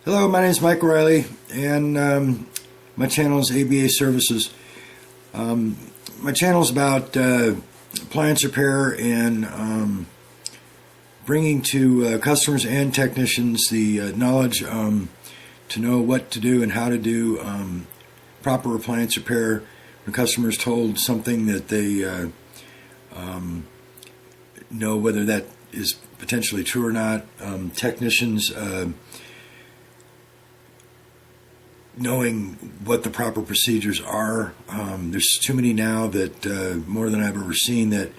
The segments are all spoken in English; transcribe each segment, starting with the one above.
Hello, my name is Mike O'Reilly, and my channel is ABA Services. My channel is about appliance repair and bringing to customers and technicians the knowledge to know what to do and how to do proper appliance repair when customers told something that they know whether that is potentially true or not. Technicians knowing what the proper procedures are. There's too many now that, more than I've ever seen, that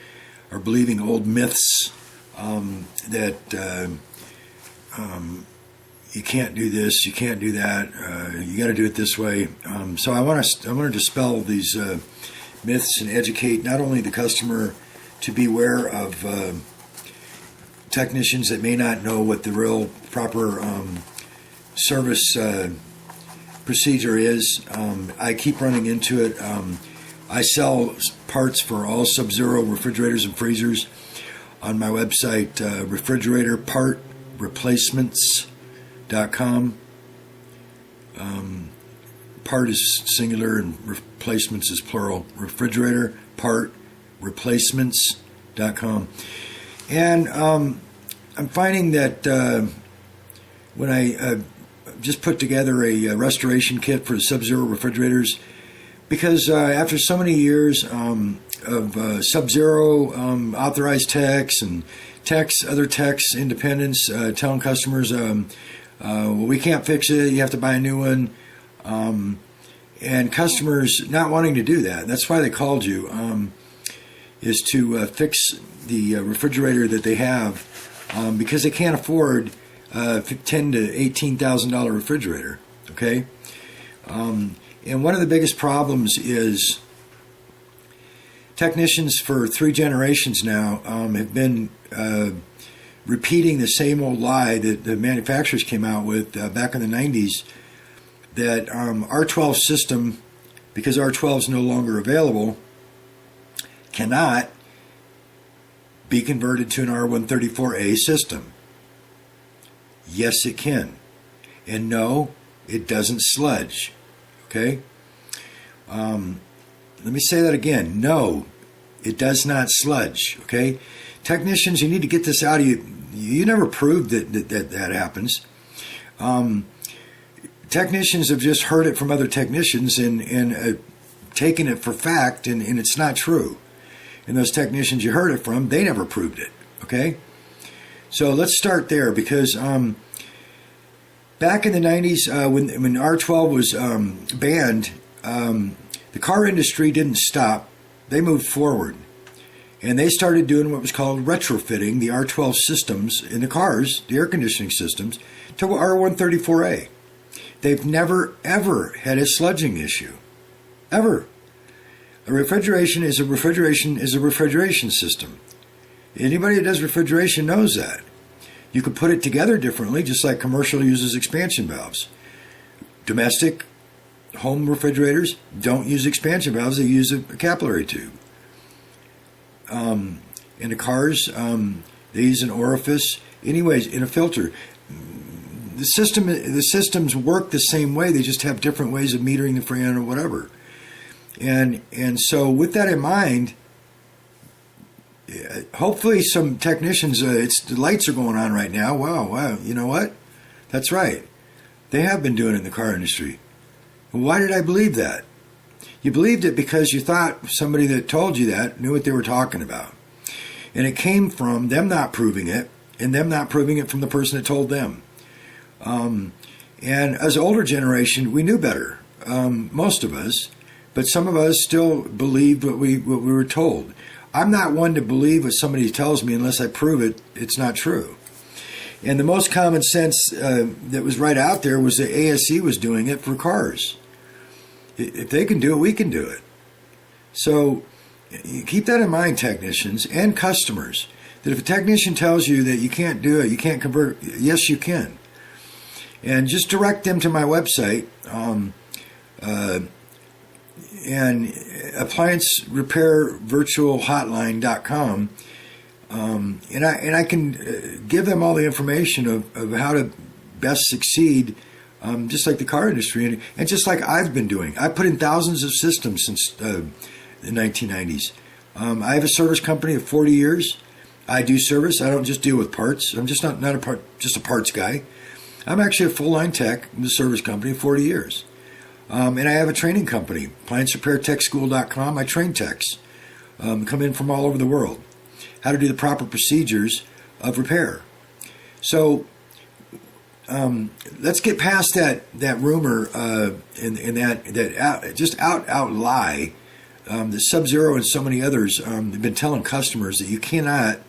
are believing old myths that you can't do this, you can't do that, you got to do it this way. So I want to dispel these myths and educate not only the customer to be aware of technicians that may not know what the real proper service procedure is. I keep running into it. I sell parts for all Sub-Zero refrigerators and freezers on my website, refrigerator part replacements.com. Part is singular and replacements is plural. Refrigerator part replacements.com. And I'm finding that when I just put together a restoration kit for the Sub-Zero refrigerators, because after so many years of Sub-Zero authorized techs and other techs, independents, telling customers, well, we can't fix it, you have to buy a new one, and customers not wanting to do that. That's why they called you, is to fix the refrigerator that they have, because they can't afford $10,000 to $18,000 refrigerator. Okay, and one of the biggest problems is technicians for 3 generations now have been repeating the same old lie that the manufacturers came out with back in the 90s, that R12 system, because R12 is no longer available, cannot be converted to an R134a system. Yes, it can. And no, it doesn't sludge. Okay? Let me say that again. No, it does not sludge. Okay? Technicians, you need to get this out of you. You never proved that happens. Technicians have just heard it from other technicians and taken it for fact, and it's not true. And those technicians you heard it from, they never proved it. Okay? So let's start there, because back in the 90s, when R12 was banned, the car industry didn't stop. They moved forward. And they started doing what was called retrofitting the R12 systems in the cars, the air conditioning systems, to R134a. They've never, ever had a sludging issue. Ever. A refrigeration is a refrigeration system. Anybody that does refrigeration knows that. You could put it together differently, just like commercial uses expansion valves. Domestic home refrigerators don't use expansion valves, they use a capillary tube. In the cars, they use an orifice. Anyways, in a filter. The systems work the same way, they just have different ways of metering the Freon or whatever. And so with that in mind, hopefully some technicians, the lights are going on right now. Wow, you know what? That's right. They have been doing it in the car industry. Well, why did I believe that? You believed it because you thought somebody that told you that knew what they were talking about. And it came from them not proving it, and them not proving it from the person that told them. And as an older generation, we knew better, most of us, but some of us still believed what we were told. I'm not one to believe what somebody tells me unless I prove it's not true. And the most common sense that was right out there was that ASE was doing it for cars. If they can do it, we can do it. So keep that in mind, technicians and customers, that if a technician tells you that you can't do it, you can't convert, yes, you can. And just direct them to my website, and appliance repair virtual hotline.com, and I can give them all the information of how to best succeed just like the car industry, and just like I've been doing. I put in thousands of systems since the 1990s. I have a service company of 40 years. I do service. I don't just deal with parts. I'm just not just a parts guy. I'm actually a full-line tech in the service company of 40 years. And I have a training company, appliancerepairtechschool.com. I train techs, come in from all over the world, how to do the proper procedures of repair. So let's get past that rumor and that just out lie. The Sub-Zero and so many others have been telling customers that you cannot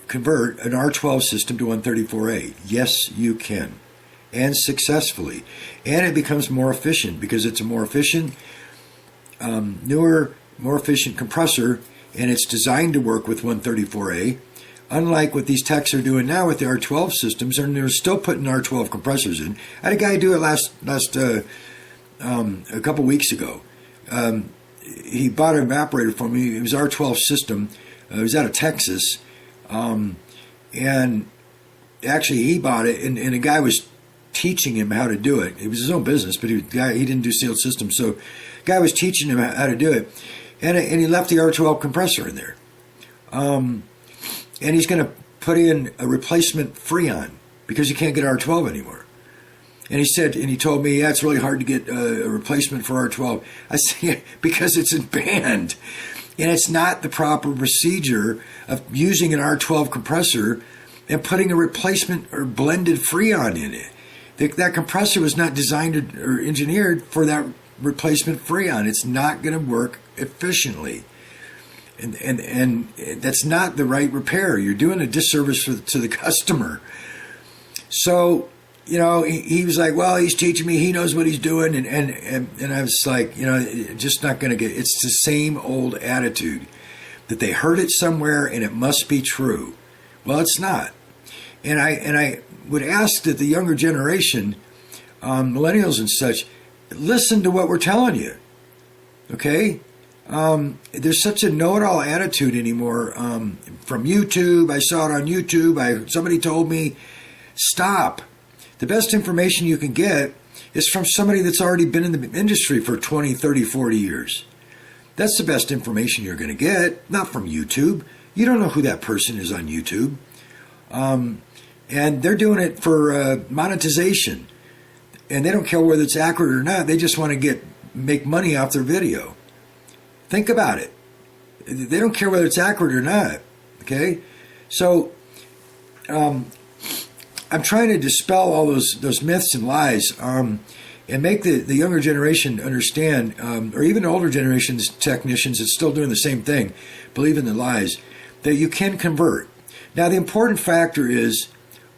convert an R12 system to 134a. Yes, you can, and successfully. And it becomes more efficient because it's a more efficient, newer, more efficient compressor, and it's designed to work with 134a. Unlike what these techs are doing now with the R12 systems, and they're still putting R12 compressors in. I had a guy do it a couple weeks ago. He bought an evaporator for me. It was R12 system. It was out of Texas. And actually he bought it, and a guy was teaching him how to do it. It was his own business, but he didn't do sealed systems. So the guy was teaching him how to do it. And he left the R12 compressor in there. And he's going to put in a replacement Freon because you can't get R12 anymore. And he told me, yeah, it's really hard to get a replacement for R12. I said, yeah, because it's banned. And it's not the proper procedure of using an R12 compressor and putting a replacement or blended Freon in it. That compressor was not designed or engineered for that replacement Freon. It's not going to work efficiently. And that's not the right repair. You're doing a disservice to the customer. So, he was like, well, he's teaching me. He knows what he's doing. And I was like, just not going to get. It's the same old attitude that they heard it somewhere and it must be true. Well, it's not. And I would ask that the younger generation, millennials and such, listen to what we're telling you. Okay? There's such a know-it-all attitude anymore from YouTube. I saw it on YouTube. Somebody told me, stop. The best information you can get is from somebody that's already been in the industry for 20, 30, 40 years. That's the best information you're going to get, not from YouTube. You don't know who that person is on YouTube. And they're doing it for monetization. And they don't care whether it's accurate or not. They just want to make money off their video. Think about it. They don't care whether it's accurate or not. Okay? So, I'm trying to dispel all those myths and lies, and make the younger generation understand, or even older generations technicians that's still doing the same thing, believe in the lies, that you can convert. Now, the important factor is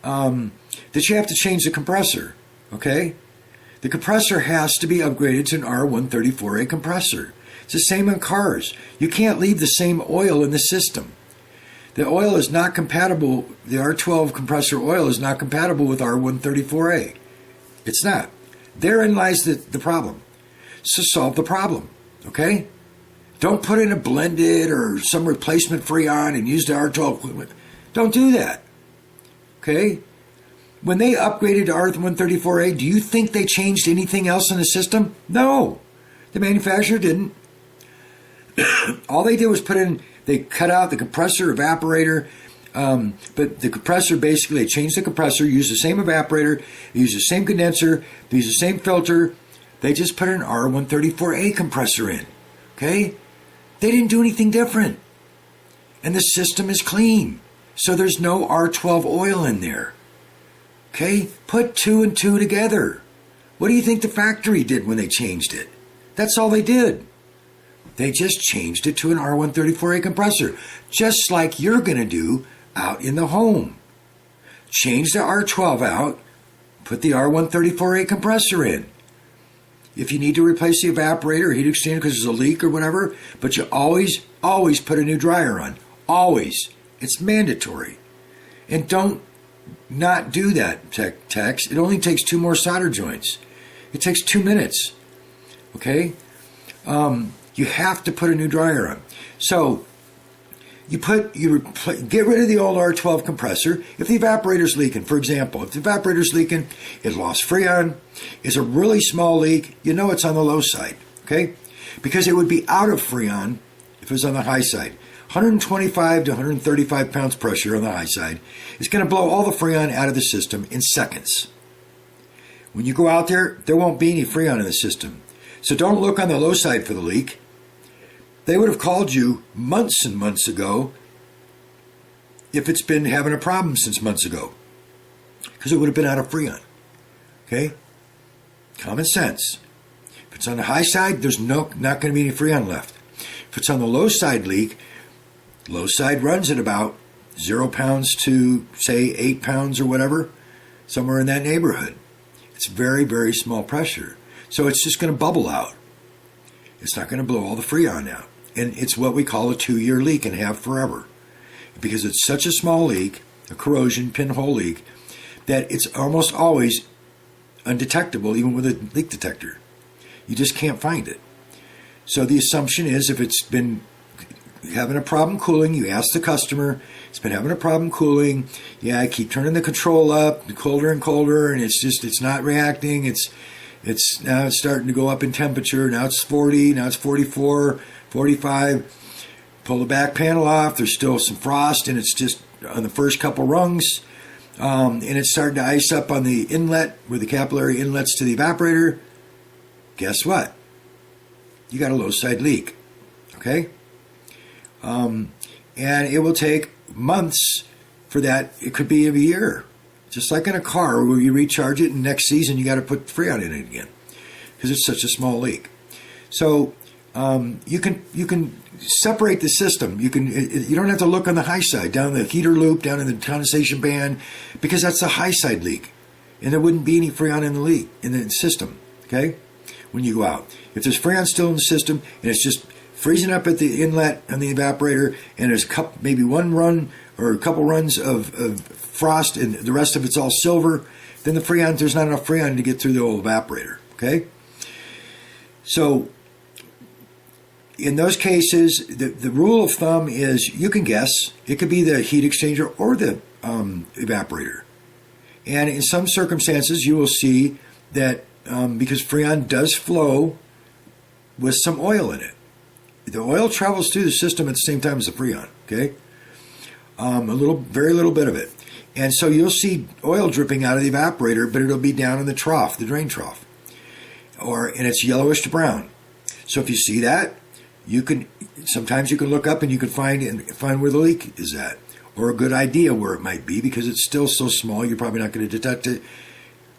that you have to change the compressor. Okay? The compressor has to be upgraded to an R134a compressor. It's the same in cars. You can't leave the same oil in the system. The oil is not compatible, the R12 compressor oil is not compatible with R134a. It's not. Therein lies the problem. So solve the problem, okay? Don't put in a blended or some replacement Freon and use the R12 equipment. Don't do that, okay? When they upgraded to R134a, do you think they changed anything else in the system? No, the manufacturer didn't. All they did was they cut out the compressor, evaporator, but the compressor, basically, they changed the compressor, used the same evaporator, they used the same condenser, they used the same filter. They just put an R134a compressor in, okay? They didn't do anything different. And the system is clean, so there's no R12 oil in there, okay? Put two and two together. What do you think the factory did when they changed it? That's all they did. They just changed it to an R134a compressor, just like you're going to do out in the home. Change the R12 out, put the R134a compressor in. If you need to replace the evaporator or heat exchanger because there's a leak or whatever, but you always put a new dryer on. Always. It's mandatory. And don't not do that, techs. It only takes 2 more solder joints. It takes 2 minutes. Okay? You have to put a new dryer on. So, get rid of the old R12 compressor. If the evaporator's leaking, for example, if the evaporator's leaking, it lost Freon, it's a really small leak, you know it's on the low side, okay? Because it would be out of Freon if it was on the high side. 125 to 135 pounds pressure on the high side is going to blow all the Freon out of the system in seconds. When you go out there, there won't be any Freon in the system. So don't look on the low side for the leak. They would have called you months and months ago if it's been having a problem since months ago, because it would have been out of Freon. Okay? Common sense. If it's on the high side, there's not going to be any Freon left. If it's on the low side leak, low side runs at about 0 pounds to, say, 8 pounds or whatever, somewhere in that neighborhood. It's very, very small pressure. So it's just going to bubble out. It's not going to blow all the Freon out. And it's what we call a 2-year leak and have forever. Because it's such a small leak, a corrosion pinhole leak, that it's almost always undetectable even with a leak detector. You just can't find it. So the assumption is if it's been having a problem cooling, you ask the customer, it's been having a problem cooling, yeah, I keep turning the control up, colder and colder, and it's not reacting, it's now it's starting to go up in temperature, now it's 40, now it's 44, 45, pull the back panel off, there's still some frost, and it's just on the first couple rungs, and it's starting to ice up on the inlet, where the capillary inlets to the evaporator. Guess what? You got a low side leak, okay? And it will take months for that. It could be a year. Just like in a car where you recharge it and next season you got to put Freon in it again because it's such a small leak. So you can separate the system. You don't have to look on the high side, down the heater loop, down in the condensation band, because that's a high side leak. And there wouldn't be any Freon in the leak, in the system, okay, when you go out. If there's Freon still in the system and it's just freezing up at the inlet on the evaporator, and there's maybe one run or a couple runs of frost, and the rest of it's all silver, then there's not enough Freon to get through the old evaporator. Okay, so in those cases, the rule of thumb is you can guess. It could be the heat exchanger or the evaporator, and in some circumstances, you will see that because Freon does flow with some oil in it. The oil travels through the system at the same time as the Freon, okay? Very little bit of it. And so you'll see oil dripping out of the evaporator, but it'll be down in the trough, the drain trough. And it's yellowish to brown. So if you see that, sometimes you can look up and you can find where the leak is at, or a good idea where it might be, because it's still so small, you're probably not going to detect it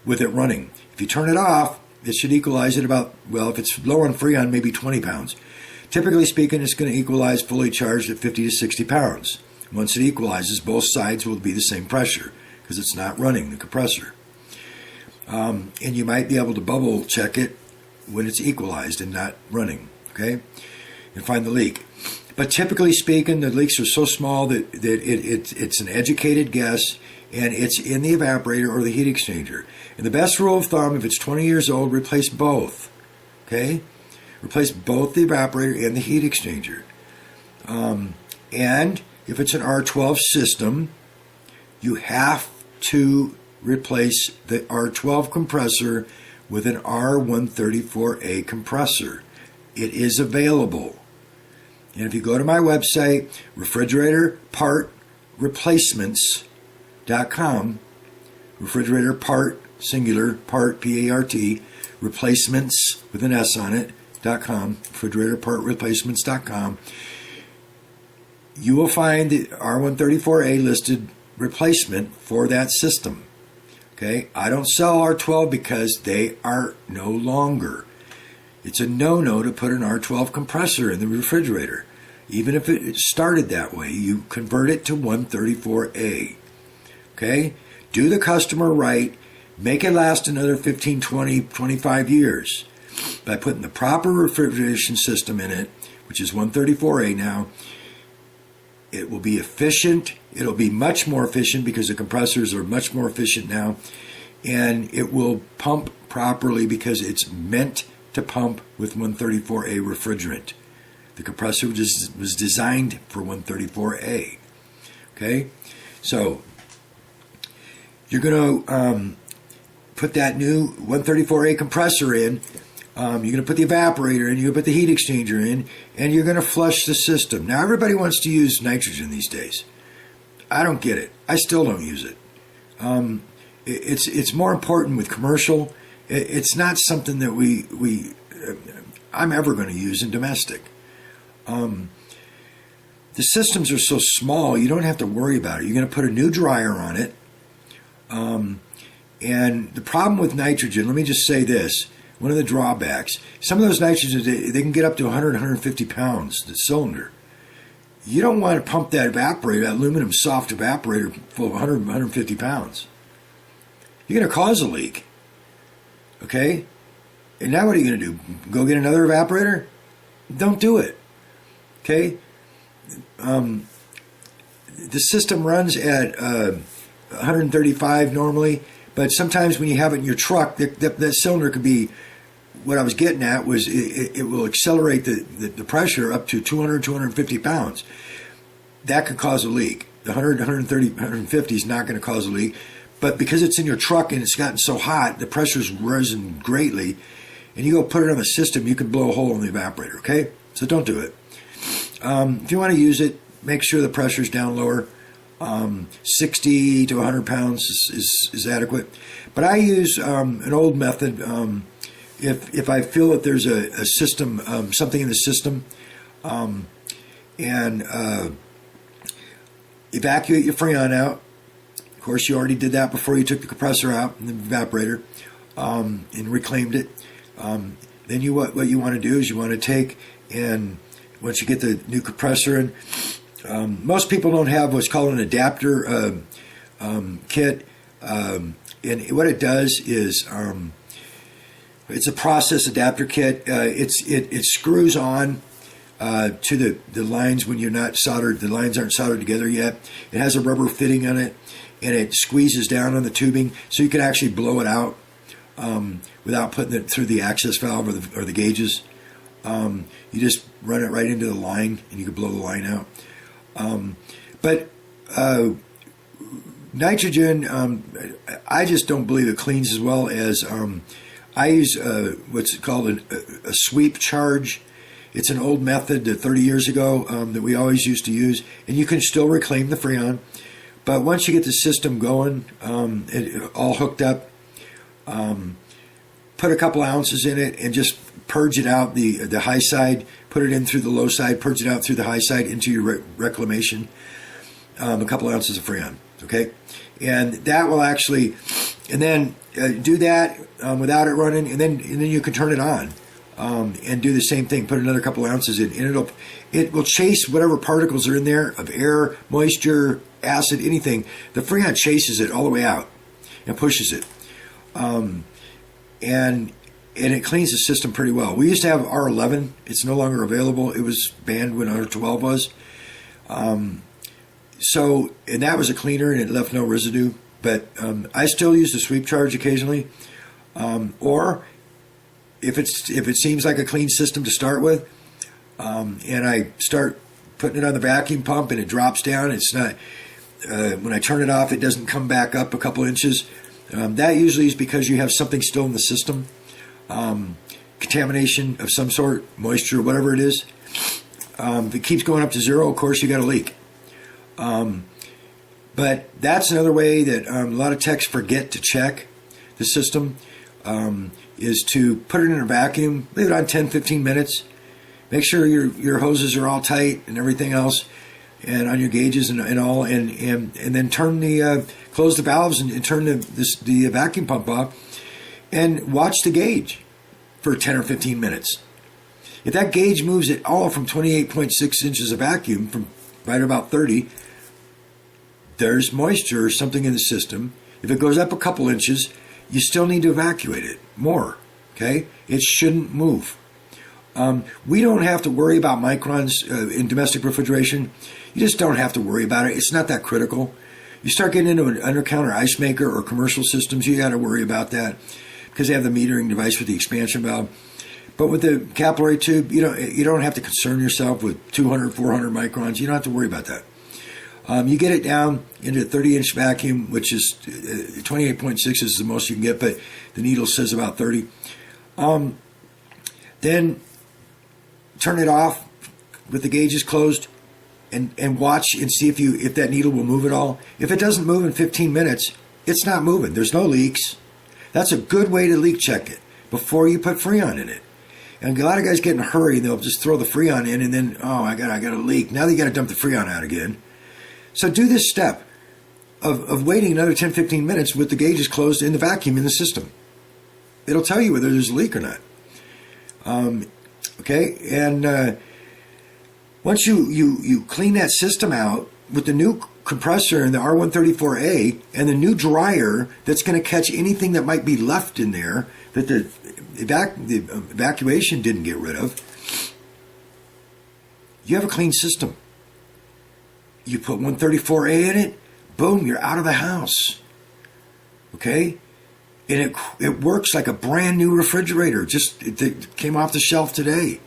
with it running. If you turn it off, it should equalize at about, well, if it's low on Freon, maybe 20 pounds. Typically speaking, it's going to equalize fully charged at 50 to 60 pounds. Once it equalizes, both sides will be the same pressure because it's not running the compressor. And you might be able to bubble check it when it's equalized and not running, okay, and find the leak. But typically speaking, the leaks are so small that it's an educated guess, and it's in the evaporator or the heat exchanger. And the best rule of thumb, if it's 20 years old, replace both, okay? Replace both the evaporator and the heat exchanger. And if it's an R12 system, you have to replace the R12 compressor with an R134a compressor. It is available. And if you go to my website, refrigeratorpartreplacements.com, refrigerator part, singular, part, P-A-R-T, replacements with an S on it, .com, refrigeratorpartreplacements.com, you will find the R134a listed replacement for that system. Okay, I don't sell R12 because they are no longer. It's a no-no to put an R12 compressor in the refrigerator. Even if it started that way, you convert it to 134a. Okay, do the customer right, make it last another 15, 20, 25 years. By putting the proper refrigeration system in it, which is 134a now, it will be efficient. It'll be much more efficient because the compressors are much more efficient now. And it will pump properly because it's meant to pump with 134a refrigerant. The compressor was designed for 134a. Okay, so you're going to put that new 134a compressor in. You're going to put the evaporator in. You're going to put the heat exchanger in, and you're going to flush the system. Now, everybody wants to use nitrogen these days. I don't get it. I still don't use it. It's more important with commercial. It's not something that I'm ever going to use in domestic. The systems are so small, you don't have to worry about it. You're going to put a new dryer on it. And the problem with nitrogen, let me just say this, one of the drawbacks, some of those nitrogens, they can get up to 100, 150 pounds, the cylinder. You don't want to pump that evaporator, that aluminum soft evaporator full of 100, 150 pounds. You're going to cause a leak. Okay? And now what are you going to do? Go get another evaporator? Don't do it. Okay? The system runs at 135 normally, but sometimes when you have it in your truck, that cylinder could be, what I was getting at was it will accelerate the pressure up to 200, 250 pounds. That could cause a leak. The 100, 130, 150 is not going to cause a leak, but because it's in your truck and it's gotten so hot, the pressure's risen greatly, and you go put it on the system, you can blow a hole in the evaporator, okay? So don't do it. If you want to use it, make sure the pressure's down lower. 60 to 100 pounds is adequate. But I use an old method. If I feel that there's a system, something in the system, and evacuate your Freon out. Of course, you already did that before you took the compressor out and the evaporator and reclaimed it. Then what you want to do is you want to take, and once you get the new compressor in, most people don't have what's called an adapter kit, and what it does is it's a process adapter kit. It screws on to the lines when you're not soldered. The lines aren't soldered together yet. It has a rubber fitting on it, and it squeezes down on the tubing, so you can actually blow it out without putting it through the access valve or the gauges. You just run it right into the line, and you can blow the line out. But nitrogen, I just don't believe it cleans as well as I use what's called a sweep charge. It's an old method 30 years ago that we always used to use, and you can still reclaim the Freon. But once you get the system going, all hooked up, put a couple ounces in it and just purge it out the high side, put it in through the low side, purge it out through the high side into your reclamation, a couple ounces of Freon, okay? And that will actually, and then do that without it running, and then you can turn it on and do the same thing, put another couple ounces in, and it will chase whatever particles are in there of air, moisture, acid, anything. The Freon chases it all the way out and pushes it. And it cleans the system pretty well. We used to have R11. It's no longer available. It was banned when R12 was. And that was a cleaner, and it left no residue. But I still use the sweep charge occasionally. Or if it seems like a clean system to start with, and I start putting it on the vacuum pump and it drops down, it's not. When I turn it off, it doesn't come back up a couple inches. That usually is because you have something still in the system. Contamination of some sort, moisture, whatever it is. If it keeps going up to zero, of course you got a leak. But that's another way that a lot of techs forget to check the system, is to put it in a vacuum, leave it on 10-15 minutes, make sure your hoses are all tight and everything else, and on your gauges and all, and then turn close the valves and turn the vacuum pump off, and watch the gauge for 10 or 15 minutes. If that gauge moves at all from 28.6 inches of vacuum from right about 30, there's moisture or something in the system. If it goes up a couple inches, you still need to evacuate it more. Okay? It shouldn't move. We don't have to worry about microns in domestic refrigeration. You just don't have to worry about it. It's not that critical. You start getting into an under-counter ice maker or commercial systems, you got to worry about that because they have the metering device with the expansion valve. But with the capillary tube, you don't have to concern yourself with 200, 400 microns. You don't have to worry about that. You get it down into a 30-inch vacuum, which is 28.6 is the most you can get, but the needle says about 30. Then turn it off with the gauges closed and watch and see if that needle will move at all. If it doesn't move in 15 minutes, it's not moving. There's no leaks. That's a good way to leak check it before you put Freon in it. And a lot of guys get in a hurry and they'll just throw the Freon in and then, I got a leak. Now they got to dump the Freon out again. So do this step of waiting another 10, 15 minutes with the gauges closed in the vacuum in the system. It'll tell you whether there's a leak or not. Okay, and once you clean that system out with the new compressor and the R134a and the new dryer that's going to catch anything that might be left in there that the evacuation didn't get rid of, you have a clean system. You put 134a in it, boom, you're out of the house. Okay? And it works like a brand new refrigerator. It came off the shelf today.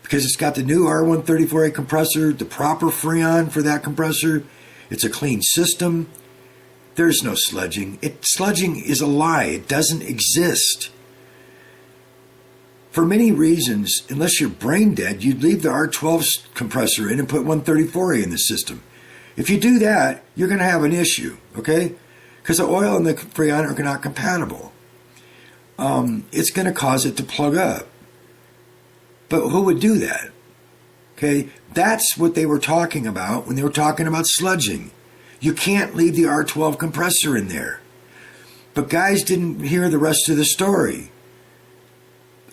Because it's got the new R134a compressor, the proper Freon for that compressor. It's a clean system. There's no sludging. Sludging is a lie. It doesn't exist. For many reasons, unless you're brain dead, you'd leave the R12 compressor in and put 134a in the system. If you do that, you're going to have an issue, okay? Because the oil and the Freon are not compatible. It's going to cause it to plug up. But who would do that? Okay, that's what they were talking about when they were talking about sludging. You can't leave the R12 compressor in there. But guys didn't hear the rest of the story.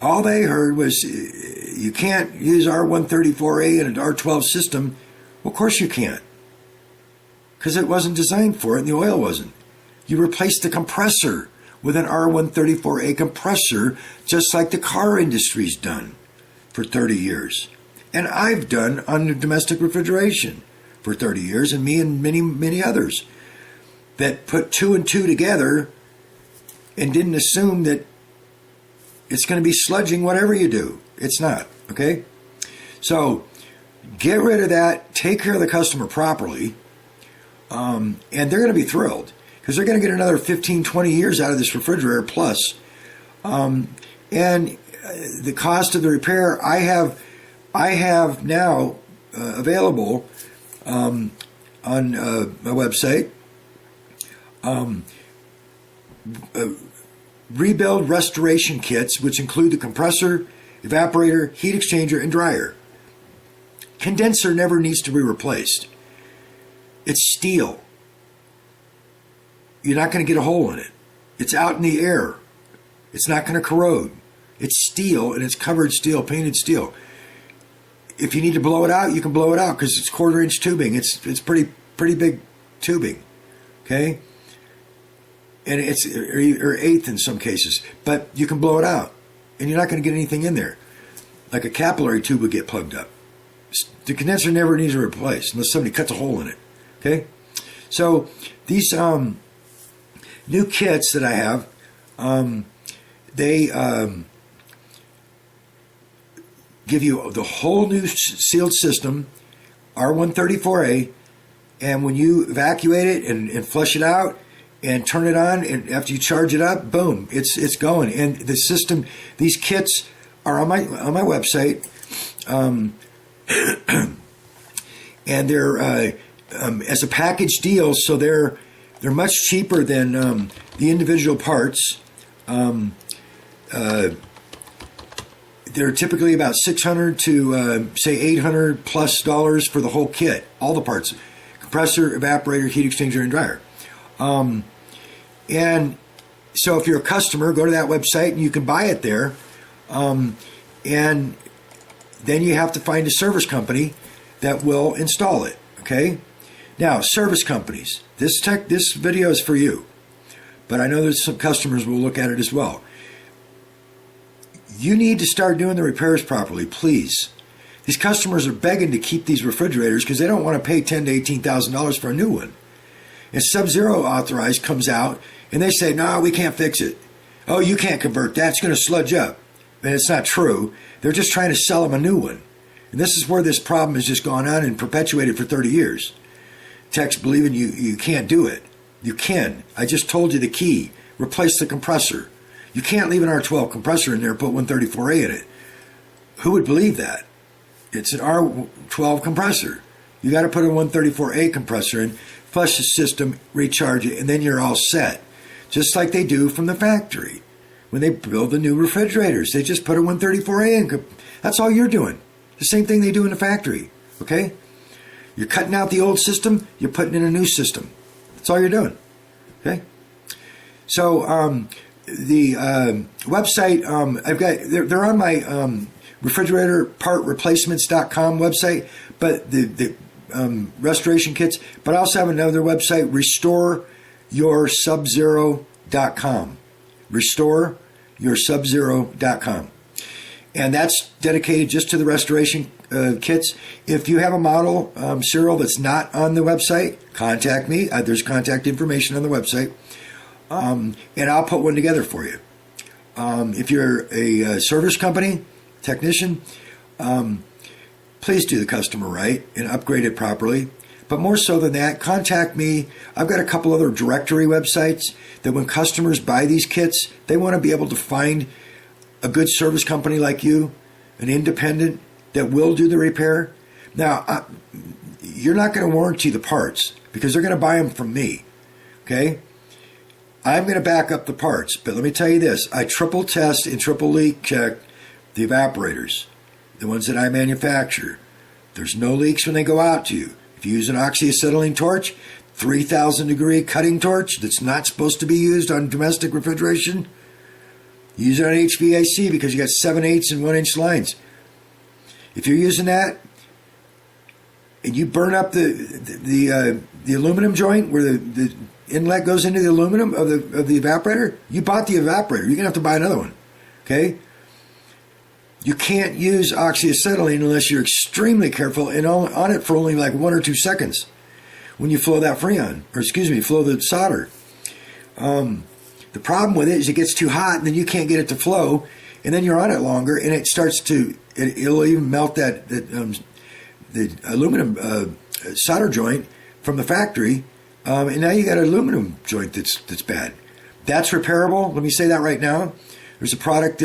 All they heard was you can't use R134a in an R12 system. Well, of course you can't. Because it wasn't designed for it and the oil wasn't. You replaced the compressor with an R134a compressor just like the car industry's done for 30 years. And I've done on domestic refrigeration for 30 years, and me and many, many others that put two and two together and didn't assume that it's going to be sludging whatever you do. It's not, okay? So get rid of that, take care of the customer properly, and they're going to be thrilled because they're going to get another 15, 20 years out of this refrigerator plus. And the cost of the repair, I have now available on my website rebuild restoration kits, which include the compressor, evaporator, heat exchanger, and dryer. Condenser never needs to be replaced. It's steel. You're not going to get a hole in it. It's out in the air. It's not going to corrode. It's steel, and it's covered steel, painted steel. If you need to blow it out, you can blow it out because it's 1/4-inch tubing. It's pretty big tubing, okay? And it's or eighth in some cases, but you can blow it out, and you're not going to get anything in there. Like a capillary tube would get plugged up. The condenser never needs to be replaced unless somebody cuts a hole in it, okay? So these new kits that I have, they give you the whole new sealed system, R134a, and when you evacuate it and flush it out and turn it on, and after you charge it up, boom, it's going. And the system, these kits are on my website, and they're as a package deal, so they're much cheaper than the individual parts. They're typically about $600 to say $800 plus for the whole kit, all the parts: compressor, evaporator, heat exchanger, and dryer. And so, if you're a customer, go to that website and you can buy it there. And then you have to find a service company that will install it. Okay. Now, service companies. This video is for you, but I know that some customers will look at it as well. You need to start doing the repairs properly, please. These customers are begging to keep these refrigerators because they don't want to pay $10,000 to $18,000 for a new one. And Sub-Zero Authorized comes out and they say, no, we can't fix it. Oh, you can't convert that. It's going to sludge up. And it's not true. They're just trying to sell them a new one. And this is where this problem has just gone on and perpetuated for 30 years. Techs believing you can't do it. You can. I just told you the key. Replace the compressor. You can't leave an R12 compressor in there and put 134a in it. Who would believe that? It's an R12 compressor. You got to put a 134a compressor in, flush the system, recharge it, and then you're all set. Just like they do from the factory. When they build the new refrigerators, they just put a 134a in. That's all you're doing. The same thing they do in the factory. Okay? You're cutting out the old system, you're putting in a new system. That's all you're doing. Okay? So, the website, I've got, they're on my refrigerator part replacements.com website, but the restoration kits, but I also have another website, restoreyoursubzero.com. Restoreyoursubzero.com. And that's dedicated just to the restoration kits. If you have a model serial that's not on the website, contact me. There's contact information on the website. And I'll put one together for you. If you're a service company, technician, please do the customer right and upgrade it properly. But more so than that, contact me. I've got a couple other directory websites that when customers buy these kits, they want to be able to find a good service company like you, an independent that will do the repair. Now, you're not going to warranty the parts because they're going to buy them from me. Okay? I'm going to back up the parts, but let me tell you this. I triple test and triple leak check the evaporators, the ones that I manufacture. There's no leaks when they go out to you. If you use an oxyacetylene torch, 3,000 degree cutting torch that's not supposed to be used on domestic refrigeration, use it on HVAC because you got 7/8 and 1 inch lines. If you're using that and you burn up the aluminum joint where the inlet goes into the aluminum of the evaporator, you bought the evaporator. You're gonna have to buy another one. Okay? You can't use oxyacetylene unless you're extremely careful and on it for only like 1 or 2 seconds when you flow that Freon, flow the solder. The problem with it is it gets too hot and then you can't get it to flow, and then you're on it longer and it starts to, it'll even melt the aluminum solder joint from the factory, and now you got an aluminum joint that's bad. That's repairable. Let me say that right now. There's a product,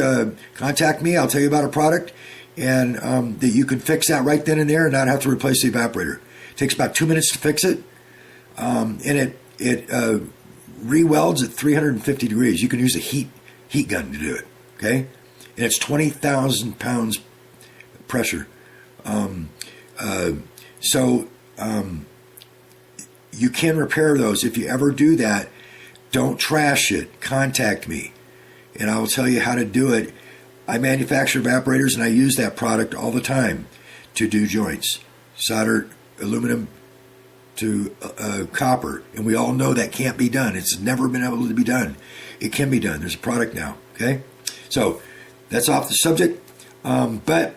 contact me, I'll tell you about a product, and that you can fix that right then and there and not have to replace the evaporator. It takes about 2 minutes to fix it, and it re-welds at 350 degrees. You can use a heat gun to do it, okay? And it's 20,000 pounds pressure. So you can repair those. If you ever do that, don't trash it. Contact me, and I will tell you how to do it. I manufacture evaporators, and I use that product all the time to do joints, solder aluminum to copper, and we all know that can't be done. It's never been able to be done. It can be done. There's a product now. Okay, so that's off the subject. But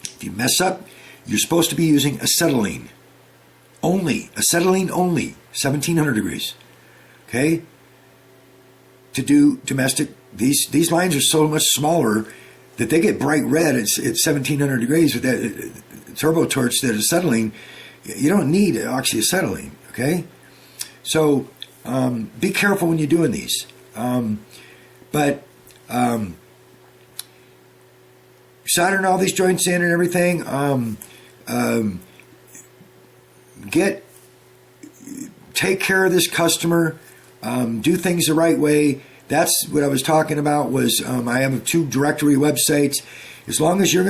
if you mess up, you're supposed to be using acetylene only, 1700 degrees. Okay, to do domestic. These lines are so much smaller that they get bright red at 1700 degrees with that turbo torch, that acetylene. You don't need oxyacetylene, okay? So be careful when you're doing these. But soldering all these joints in and everything, take care of this customer, do things the right way. That's what I was talking about. Was I have 2 directory websites. As long as you're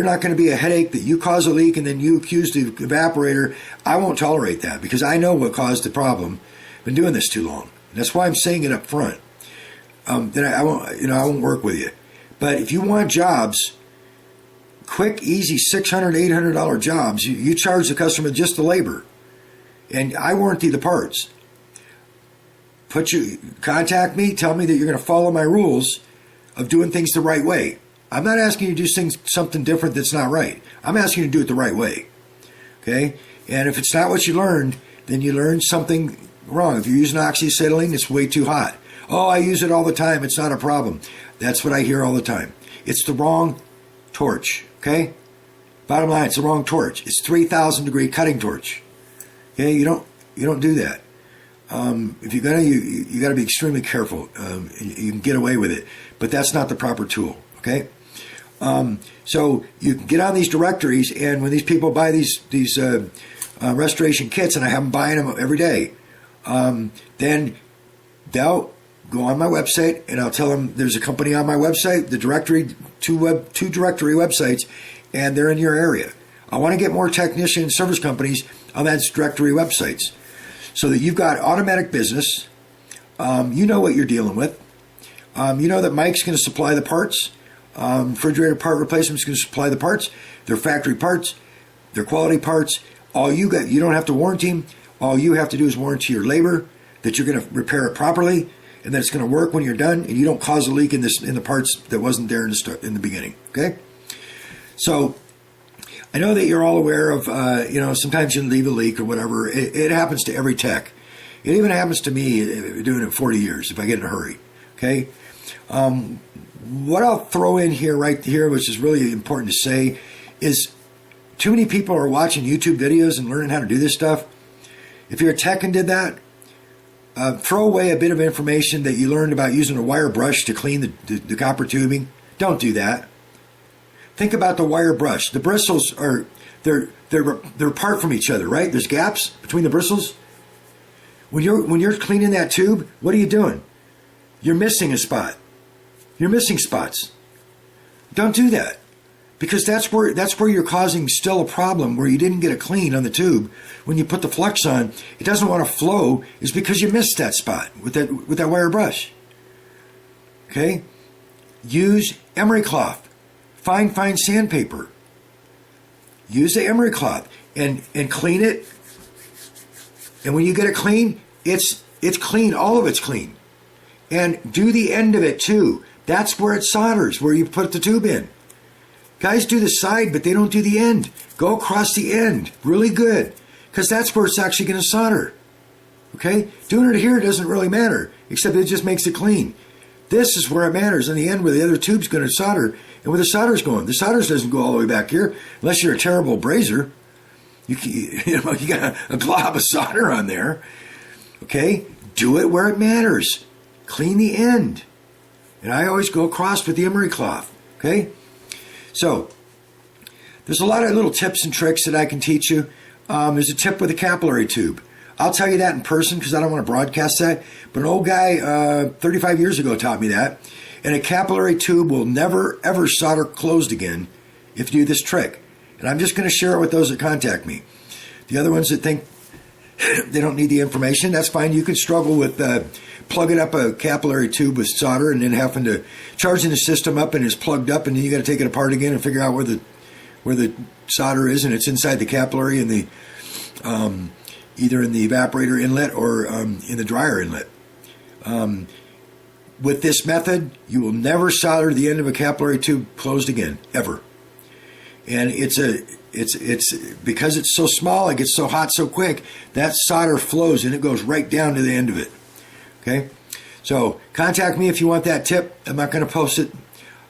not going to be a headache that you cause a leak and then you accuse the evaporator, I won't tolerate that because I know what caused the problem. I've been doing this too long. That's why I'm saying it up front. That I won't work with you. But if you want jobs, quick, easy, $600, $800 jobs, you charge the customer just the labor, and I warranty the parts. Contact me, tell me that you're going to follow my rules of doing things the right way. I'm not asking you to do something different that's not right. I'm asking you to do it the right way. Okay? And if it's not what you learned, then you learned something wrong. If you're using oxyacetylene, it's way too hot. Oh, I use it all the time. It's not a problem. That's what I hear all the time. It's the wrong torch, okay? Bottom line, it's the wrong torch. It's 3,000 degree cutting torch. Okay, you don't do that. If you're gonna, you got to be extremely careful. You can get away with it, but that's not the proper tool. Okay, so you can get on these directories, and when these people buy these restoration kits, and I have them buying them every day, then they'll go on my website, and I'll tell them there's a company on my website, the directory, two directory websites, and they're in your area. I want to get more technician service companies on that directory websites, so that you've got automatic business. You know what you're dealing with. You know that Mike's going to supply the parts. Refrigerator part replacement is going to supply the parts. They're factory parts. They're quality parts. You don't have to warranty them. All you have to do is warranty your labor, that you're going to repair it properly, and that it's going to work when you're done, and you don't cause a leak in the parts that wasn't there in the beginning. Okay, so I know that you're all aware of, sometimes you leave a leak or whatever. It happens to every tech. It even happens to me doing it 40 years if I get in a hurry. Okay, what I'll throw in here, right here, which is really important to say, is too many people are watching YouTube videos and learning how to do this stuff. If you're a tech and did that, throw away a bit of information that you learned about using a wire brush to clean the copper tubing. Don't do that. Think about the wire brush. The bristles they're apart from each other, right? There's gaps between the bristles. When you're cleaning that tube, what are you doing? You're missing a spot. You're missing spots. Don't do that, because that's where you're causing still a problem where you didn't get it clean on the tube. When you put the flux on, it doesn't want to flow. Is because you missed that spot with that wire brush. Okay, use emery cloth. Fine sandpaper. Use the emery cloth and clean it. And when you get it clean, it's clean. All of it's clean. And do the end of it too. That's where it solders, where you put the tube in. Guys do the side, but they don't do the end. Go across the end. Really good. Because that's where it's actually going to solder. Okay? Doing it here doesn't really matter, except it just makes it clean. This is where it matters, in the end, where the other tube's going to solder, and where the solder's going. The solder doesn't go all the way back here, unless you're a terrible brazier. You got a glob of solder on there. Okay? Do it where it matters. Clean the end. And I always go across with the emery cloth. Okay? So, there's a lot of little tips and tricks that I can teach you. There's a tip with a capillary tube. I'll tell you that in person because I don't want to broadcast that. But an old guy 35 years ago taught me that. And a capillary tube will never, ever solder closed again if you do this trick. And I'm just going to share it with those that contact me. The other ones that think they don't need the information, that's fine. You can struggle with plugging up a capillary tube with solder and then having to charging the system up and it's plugged up, and then you got to take it apart again and figure out where the solder is, and it's inside the capillary in the either in the evaporator inlet or in the dryer inlet. With this method, you will never solder the end of a capillary tube closed again, ever. And it's because it's so small, it gets so hot so quick, that solder flows and it goes right down to the end of it. Okay? So contact me if you want that tip. I'm not going to post it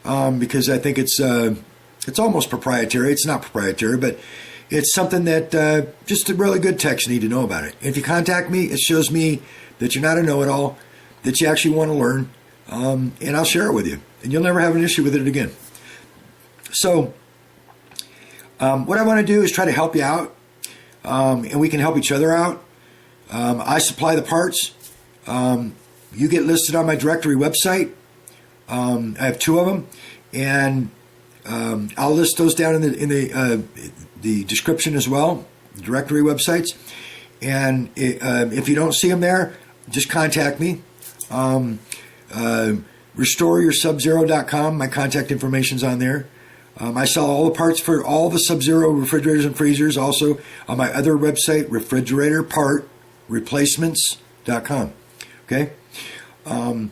because I think it's almost proprietary. It's not proprietary, but it's something that just the really good techs need to know about it. If you contact me, it shows me that you're not a know-it-all, that you actually want to learn, and I'll share it with you. And you'll never have an issue with it again. So what I want to do is try to help you out, and we can help each other out. I supply the parts. You get listed on my directory website. I have 2 of them, and I'll list those down in the description as well, the directory websites. And if you don't see them there, just contact me. RestoreYourSubZero.com. My contact information's on there. I sell all the parts for all the Sub-Zero refrigerators and freezers. Also on my other website, refrigeratorpartreplacements.com. Okay, and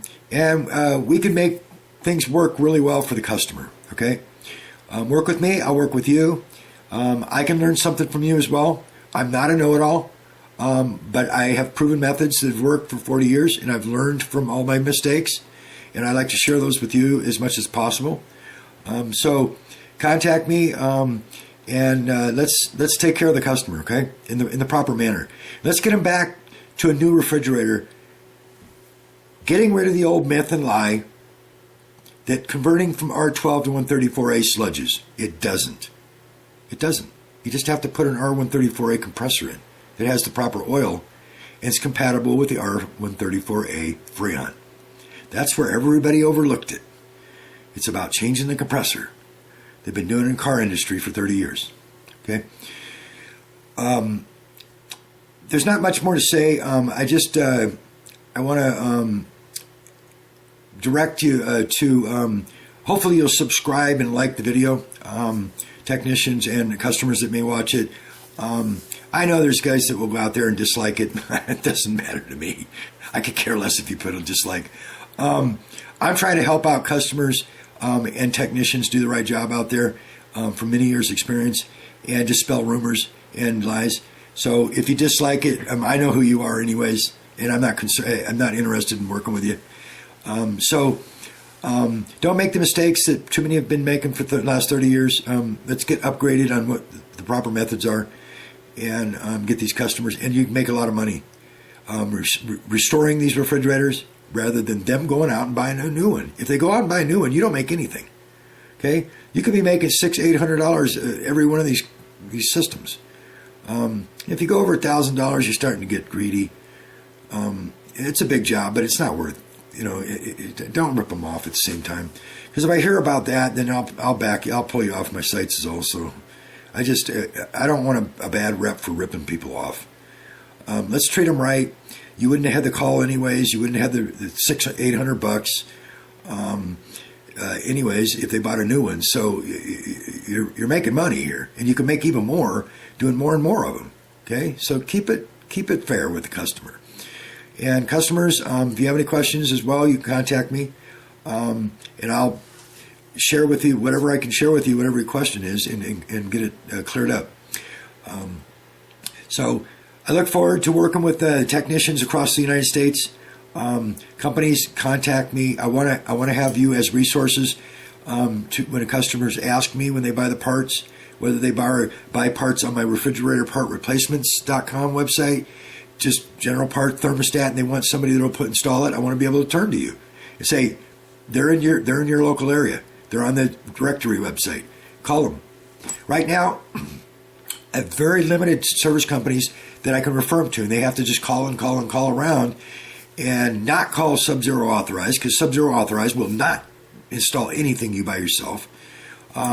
we can make things work really well for the customer. Okay, work with me. I'll work with you. I can learn something from you as well. I'm not a know-it-all, but I have proven methods that have worked for 40 years, and I've learned from all my mistakes, and I like to share those with you as much as possible. So contact me, and let's take care of the customer, okay, in the proper manner. Let's get them back to a new refrigerator, getting rid of the old myth and lie that converting from R12 to 134a sludges. It doesn't. It doesn't. You just have to put an R134a compressor in that has the proper oil and it's compatible with the R134a Freon. That's where everybody overlooked it. It's about changing the compressor. They've been doing it in the car industry for 30 years. Okay. There's not much more to say. I want to direct you to, hopefully you'll subscribe and like the video, technicians and customers that may watch it. I know there's guys that will go out there and dislike it. It doesn't matter to me. I could care less if you put a dislike. I'm trying to help out customers and technicians do the right job out there from many years experience and dispel rumors and lies. So if you dislike it, I know who you are anyways, and I'm not interested in working with you. Don't make the mistakes that too many have been making for the last 30 years. Let's get upgraded on what the proper methods are and get these customers, and you can make a lot of money restoring these refrigerators rather than them going out and buying a new one. If they go out and buy a new one, you don't make anything. Okay, you could be making $600-800 every one of these systems. If you go over $1,000, you're starting to get greedy. It's a big job, but it's not worth. Don't rip them off at the same time. Because if I hear about that, then I'll pull you off my sites also. I don't want a bad rep for ripping people off. Let's treat them right. You wouldn't have had the call anyways. You wouldn't have the $600-800 anyways if they bought a new one. So you're making money here, and you can make even more doing more and more of them. Okay, so keep it fair with the customer. And customers, if you have any questions as well, you can contact me, and I'll share with you whatever I can share with you, whatever your question is, and get it cleared up. So I look forward to working with technicians across the United States. Companies contact me. I want to have you as resources when the customers ask me when they buy the parts, whether they buy parts on my refrigerator part replacements.com website, just general part thermostat, and they want somebody that will install it. I want to be able to turn to you and say they're in your local area. They're on the directory website. Call them. Right now, I have very limited service companies that I can refer them to, and they have to just call around and not call Sub-Zero Authorized, because Sub-Zero Authorized will not install anything you buy yourself.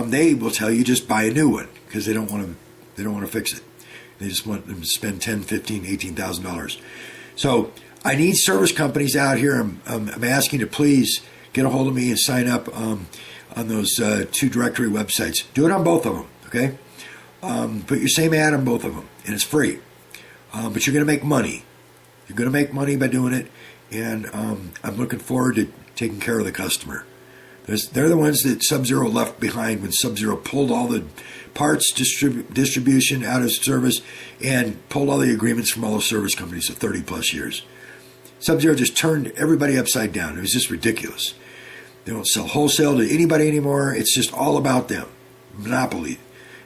They will tell you just buy a new one because they don't want to fix it. They just want them to spend $10,000, $15,000, $18,000. So I need service companies out here. I'm asking to please get a hold of me and sign up on those two directory websites. Do it on both of them, okay? Put your same ad on both of them, and it's free. But you're going to make money. You're going to make money by doing it, and I'm looking forward to taking care of the customer. They're the ones that Sub-Zero left behind when Sub-Zero pulled all the parts distribution out of service and pulled all the agreements from all the service companies of 30 plus years. Sub-Zero just turned everybody upside down. It was just ridiculous. They don't sell wholesale to anybody anymore. It's just all about them. Monopoly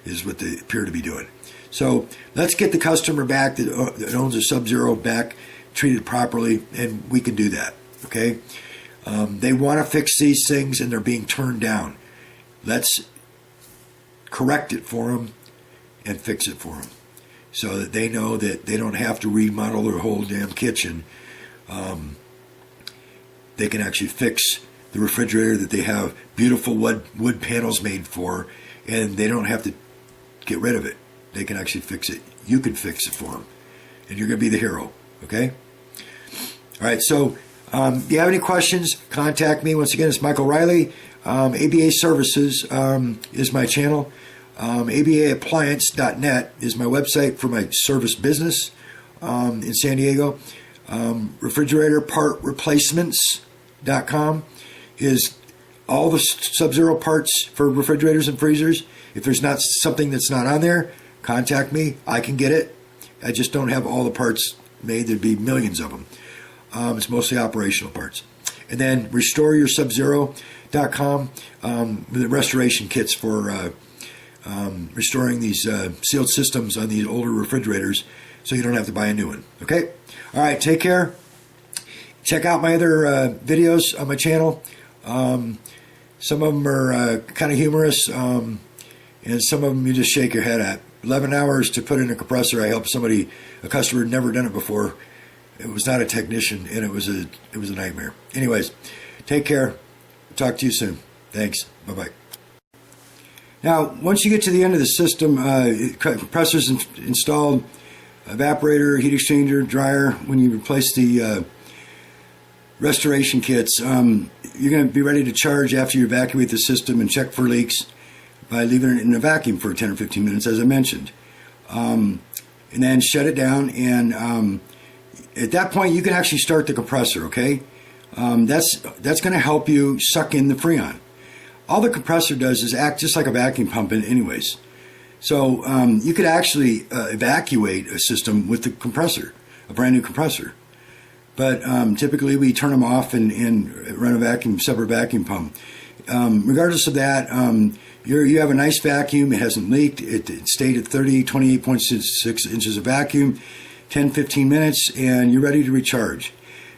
is what they appear to be doing. So let's get the customer back that owns a Sub-Zero back, treated properly, and we can do that, okay? They want to fix these things, and they're being turned down. Let's correct it for them and fix it for them so that they know that they don't have to remodel their whole damn kitchen. They can actually fix the refrigerator that they have beautiful wood panels made for, and they don't have to get rid of it. They can actually fix it. You can fix it for them, and you're going to be the hero, okay? All right, so if you have any questions, contact me. Once again, it's Michael Riley. ABA Services is my channel. ABAappliance.net is my website for my service business in San Diego. Refrigerator part replacements.com is all the Sub-Zero parts for refrigerators and freezers. If there's not something that's not on there, contact me. I can get it. I just don't have all the parts made. There'd be millions of them. It's mostly operational parts. And then restore your Sub-Zero Freon.com, the restoration kits for restoring these sealed systems on these older refrigerators so you don't have to buy a new one. Okay? All right, take care. Check out my other videos on my channel. Some of them are kind of humorous, and some of them you just shake your head at. 11 hours to put in a compressor. I helped somebody, a customer, had never done it before. It was not a technician, and it was a nightmare. Anyways, take care. Talk to you soon. Thanks. Bye-bye. Now, once you get to the end of the system, compressor's installed, evaporator, heat exchanger, dryer. When you replace the restoration kits, you're going to be ready to charge after you evacuate the system and check for leaks by leaving it in a vacuum for 10 or 15 minutes, as I mentioned. And then shut it down, and at that point, you can actually start the compressor, okay? That's going to help you suck in the Freon. All the compressor does is act just like a vacuum pump anyways. So you could actually evacuate a system with the compressor, a brand new compressor. But typically we turn them off and run a separate vacuum pump. Regardless of that, you have a nice vacuum. It hasn't leaked. It stayed at 28.6 inches of vacuum, 10, 15 minutes, and you're ready to recharge.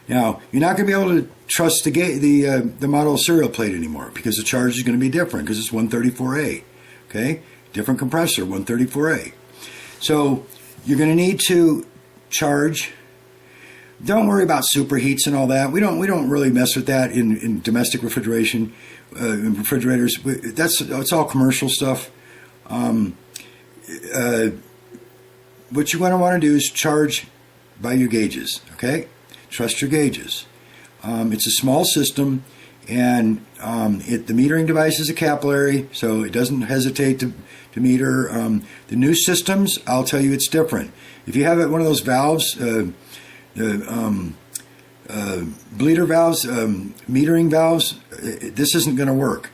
Now, you're not going to be able to trust the model serial plate anymore because the charge is going to be different because it's 134a. Okay? Different compressor, 134a. So you're going to need to charge. Don't worry about superheats and all that. We don't really mess with that in domestic refrigeration, in refrigerators. It's all commercial stuff. What you're going to want to do is charge by your gauges. Okay, trust your gauges. It's a small system, and the metering device is a capillary, so it doesn't hesitate to meter. The new systems, I'll tell you, it's different. If you have one of those valves. Bleeder valves, metering valves, this isn't going to work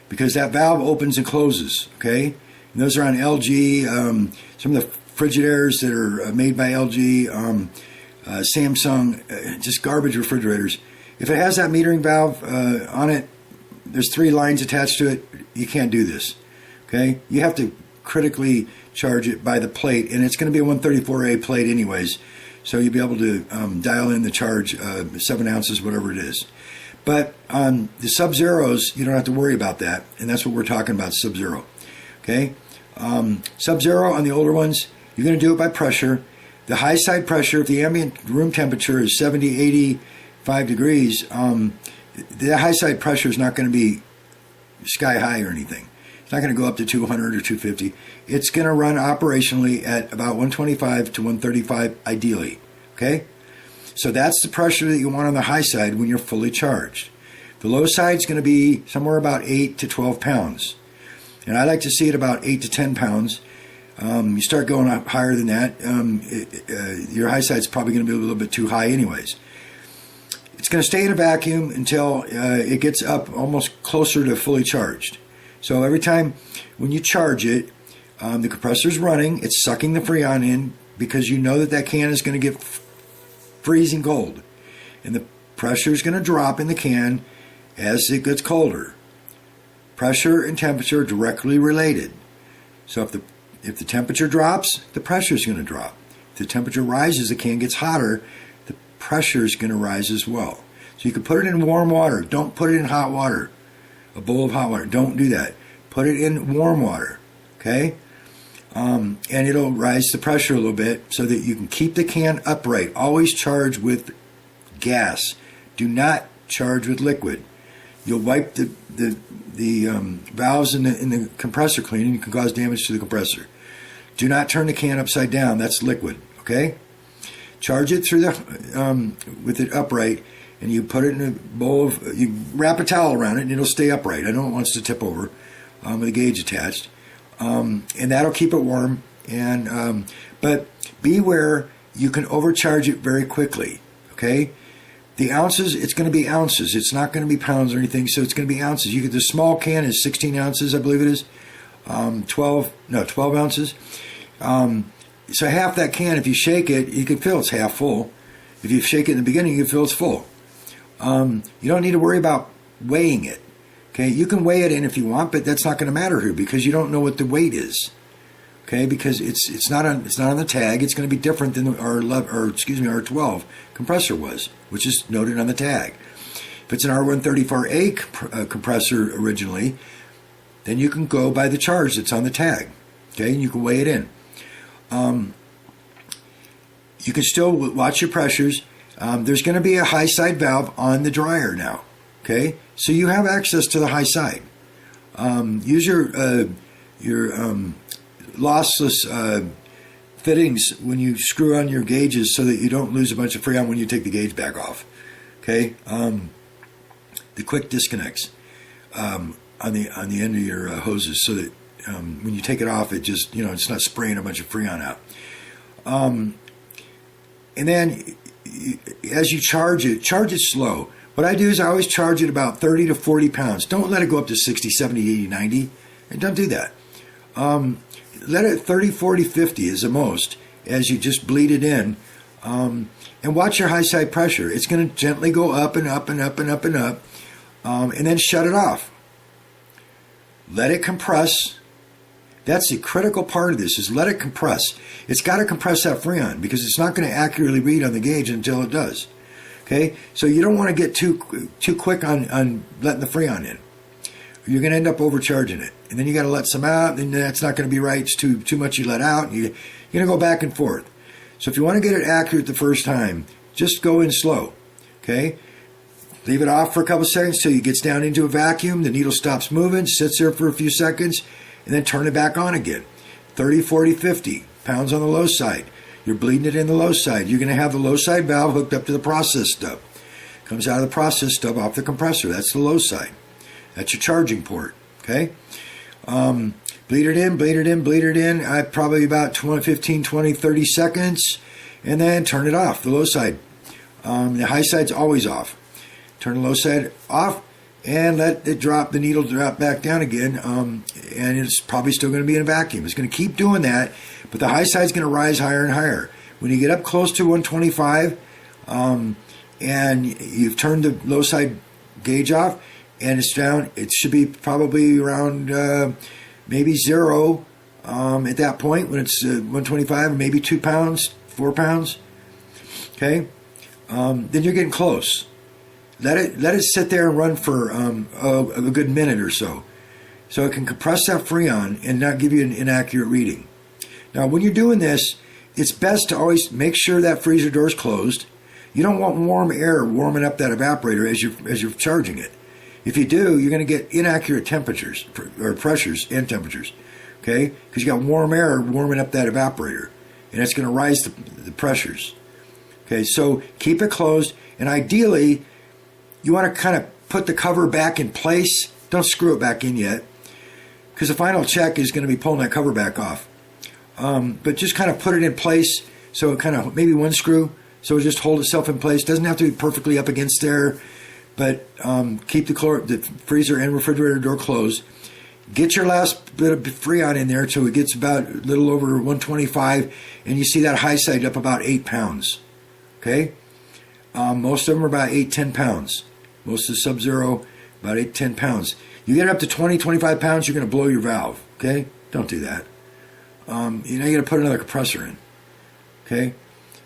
because that valve opens and closes, okay? And those are on LG, some of the Frigidaires that are made by LG, Samsung, just garbage refrigerators. If it has that metering valve on it, there's 3 lines attached to it, you can't do this, okay? You have to critically charge it by the plate, and it's going to be a 134A plate anyways. So you'll be able to dial in the charge, 7 ounces, whatever it is. But on the Sub-Zeros, you don't have to worry about that, and that's what we're talking about, Sub-Zero. Okay? Sub-Zero on the older ones, you're going to do it by pressure. The high side pressure, if the ambient room temperature is 70, 85 degrees, the high side pressure is not going to be sky high or anything. It's not going to go up to 200 or 250. It's going to run operationally at about 125 to 135 ideally. Okay? So that's the pressure that you want on the high side when you're fully charged. The low side is going to be somewhere about 8 to 12 pounds. And I like to see it about 8 to 10 pounds. You start going up higher than that, your high side is probably going to be a little bit too high anyways. It's going to stay in a vacuum until it gets up almost closer to fully charged. So every time when you charge it, the compressor's running, it's sucking the Freon in because you know that can is going to get freezing cold. And the pressure is going to drop in the can as it gets colder. Pressure and temperature are directly related. So if the temperature drops, the pressure is going to drop. If the temperature rises, the can gets hotter, the pressure is going to rise as well. So you can put it in warm water. Don't put it in hot water. A bowl of hot water. Don't do that. Put it in warm water, okay? And it'll rise the pressure a little bit so that you can keep the can upright. Always charge with gas. Do not charge with liquid. You'll wipe the valves in the compressor clean, and you can cause damage to the compressor. Do not turn the can upside down. That's liquid, okay? Charge it through with it upright. And you put it in a bowl of, you wrap a towel around it and it'll stay upright. I don't want it to tip over with a gauge attached. And that'll keep it warm. But beware, you can overcharge it very quickly. Okay? The ounces, it's going to be ounces. It's not going to be pounds or anything, so it's going to be ounces. The small can is 16 ounces, I believe it is. 12 ounces. So half that can, if you shake it, you can feel it's half full. If you shake it in the beginning, you can feel it's full. You don't need to worry about weighing it. Okay, you can weigh it in if you want, but that's not going to matter here because you don't know what the weight is. Okay, because it's not on the tag. It's going to be different than the R12 compressor was, which is noted on the tag. If it's an R134a compressor originally, then you can go by the charge that's on the tag. Okay, and you can weigh it in. You can still watch your pressures. There's going to be a high side valve on the dryer now. Okay, so you have access to the high side. Use your lossless fittings when you screw on your gauges so that you don't lose a bunch of Freon when you take the gauge back off. Okay, the quick disconnects on the end of your hoses so that when you take it off, it just it's not spraying a bunch of Freon out. And then as you charge it slow. What I do is I always charge it about 30 to 40 pounds. Don't let it go up to 60, 70, 80, 90. And don't do that. Let it 30, 40, 50 is the most as you just bleed it in. And watch your high side pressure. It's going to gently go up and up and up and up and up. And then shut it off. Let it compress. That's the critical part of this, is let it compress. It's got to compress that Freon because it's not going to accurately read on the gauge until it does. Okay, so you don't want to get too quick on letting the Freon in. You're going to end up overcharging it, and then you got to let some out, and that's not going to be right. It's too much you let out. And you're going to go back and forth. So if you want to get it accurate the first time, just go in slow. Okay, leave it off for a couple seconds till it gets down into a vacuum. The needle stops moving, sits there for a few seconds, and then turn it back on again. 30, 40, 50 pounds on the low side. You're bleeding it in the low side. You're going to have the low side valve hooked up to the process stub. Comes out of the process stub off the compressor. That's the low side. That's your charging port. Okay? Bleed it in, bleed it in, bleed it in. Probably about 15, 20, 30 seconds. And then turn it off, the low side. The high side's always off. Turn the low side off and let it drop, the needle drop back down again. And it's probably still going to be in a vacuum. It's going to keep doing that. But the high side's going to rise higher and higher. When you get up close to 125, and you've turned the low side gauge off, and it's down, it should be probably around maybe 0 at that point when it's 125, or maybe 2 pounds, 4 pounds. Okay, then you're getting close. Let it sit there and run for a good minute or so it can compress that Freon and not give you an inaccurate reading. Now, when you're doing this, it's best to always make sure that freezer door is closed. You don't want warm air warming up that evaporator as you're charging it. If you do, you're going to get inaccurate temperatures or pressures and temperatures, okay? Because you got warm air warming up that evaporator, and it's going to rise the pressures. Okay, so keep it closed, and ideally, you want to kind of put the cover back in place. Don't screw it back in yet, because the final check is going to be pulling that cover back off. But just kind of put it in place, so it kind of, maybe one screw, so it just hold itself in place. Doesn't have to be perfectly up against there, but keep the freezer and refrigerator door closed. Get your last bit of Freon in there till it gets about a little over 125, and you see that high side up about 8 pounds. Okay? Most of them are about 8-10 pounds. Most of the Sub-Zero, about 8-10 pounds. You get it up to 20-25 pounds, you're going to blow your valve. Okay? Don't do that. You got to put another compressor in. Okay?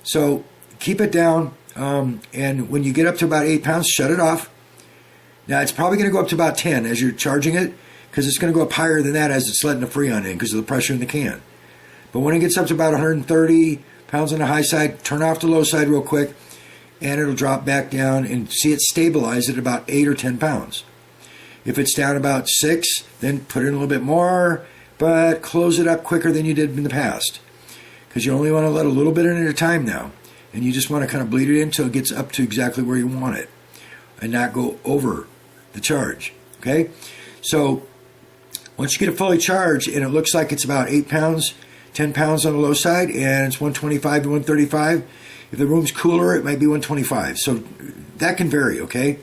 So keep it down, and when you get up to about 8 pounds, shut it off. Now, it's probably going to go up to about 10 as you're charging it, because it's going to go up higher than that as it's letting the Freon in because of the pressure in the can. But when it gets up to about 130 pounds on the high side, turn off the low side real quick, and it'll drop back down and see it stabilize at about 8 or 10 pounds. If it's down about 6, then put in a little bit more, but close it up quicker than you did in the past, because you only want to let a little bit in at a time now, and you just want to kind of bleed it in until it gets up to exactly where you want it and not go over the charge. Okay, so once you get it fully charged and it looks like it's about 8 pounds, 10 pounds on the low side, and it's 125 to 135, if the room's cooler, it might be 125. So that can vary, okay?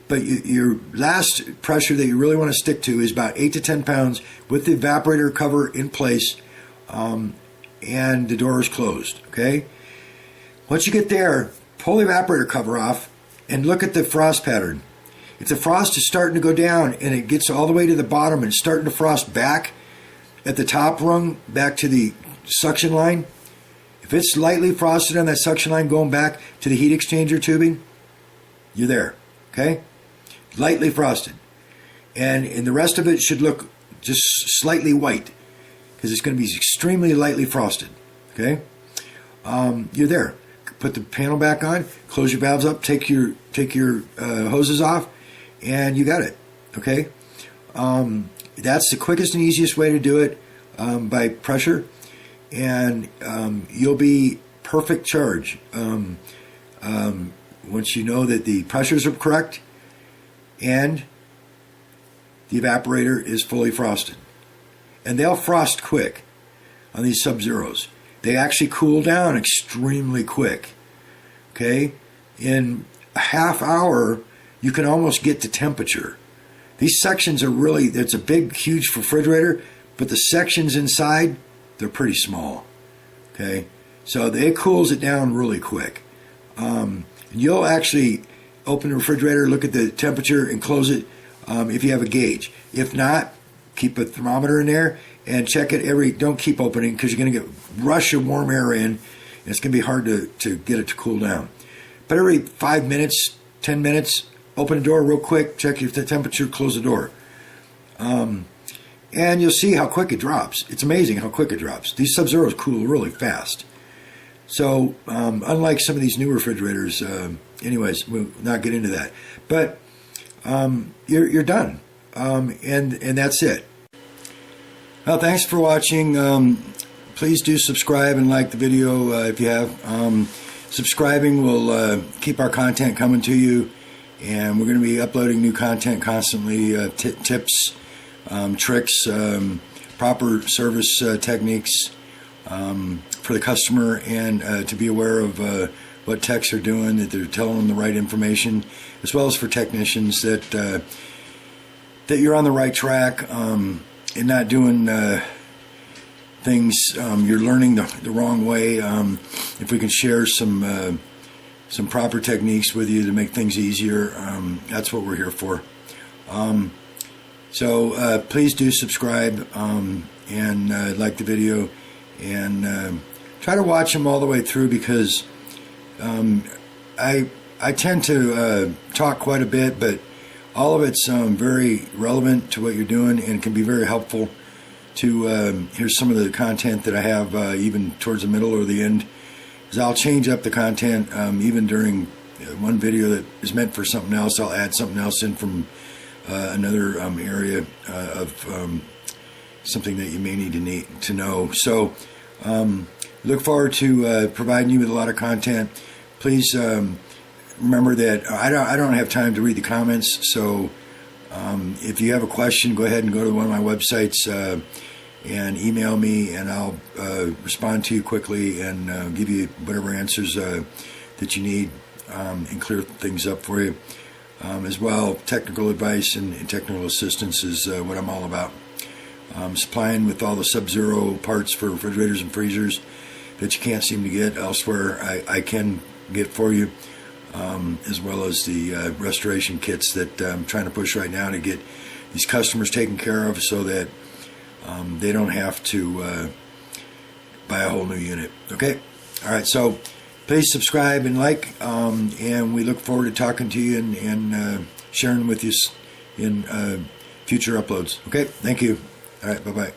But your last pressure that you really want to stick to is about 8 to 10 pounds with the evaporator cover in place, and the door is closed, okay? Once you get there, pull the evaporator cover off and look at the frost pattern. If the frost is starting to go down and it gets all the way to the bottom and it's starting to frost back at the top rung, back to the suction line, if it's lightly frosted on that suction line going back to the heat exchanger tubing, you're there, okay? Lightly frosted. And the rest of it should look just slightly white because it's going to be extremely lightly frosted, okay? You're there. Put the panel back on, close your valves up, take your hoses off, and you got it, okay? That's the quickest and easiest way to do it, by pressure, and you'll be perfect charge once you know that the pressures are correct and the evaporator is fully frosted. And they'll frost quick on these Sub-Zeros. They actually cool down extremely quick. Okay? In a half hour, you can almost get to temperature. These sections are really, it's a big, huge refrigerator, but the sections inside, they're pretty small. Okay? So it cools it down really quick. You'll actually open the refrigerator, look at the temperature, and close it if you have a gauge. If not, keep a thermometer in there and check it don't keep opening because you're going to get rush of warm air in, and it's going to be hard to get it to cool down. But every 5 minutes, 10 minutes, open the door real quick, check if the temperature, close the door. And you'll see how quick it drops. It's amazing how quick it drops. These Sub-Zeros cool really fast. So, unlike some of these new refrigerators, anyways, we'll not get into that. But you're done, and that's it. Well, thanks for watching. Please do subscribe and like the video if you have. Subscribing will keep our content coming to you, and we're going to be uploading new content constantly, tips, tricks, proper service techniques for the customer, and to be aware of what techs are doing, that they're telling them the right information, as well as for technicians that you're on the right track and not doing things you're learning the wrong way. If we can share some proper techniques with you to make things easier, that's what we're here for. So please do subscribe and like the video, and try to watch them all the way through, because I tend to talk quite a bit, but all of it's very relevant to what you're doing and can be very helpful to hear some of the content that I have even towards the middle or the end, because I'll change up the content even during one video that is meant for something else. I'll add something else in from another area of something that you may need to know. So look forward to providing you with a lot of content. Please remember that I don't have time to read the comments, so if you have a question, go ahead and go to one of my websites and email me, and I'll respond to you quickly and give you whatever answers that you need and clear things up for you. As well, technical advice and technical assistance is what I'm all about. Supplying with all the Sub-Zero parts for refrigerators and freezers that you can't seem to get elsewhere, I can get for you, as well as the restoration kits that I'm trying to push right now to get these customers taken care of, so that they don't have to buy a whole new unit. Okay? All right, so please subscribe and like, and we look forward to talking to you and sharing with you in future uploads. Okay? Thank you. All right, bye-bye.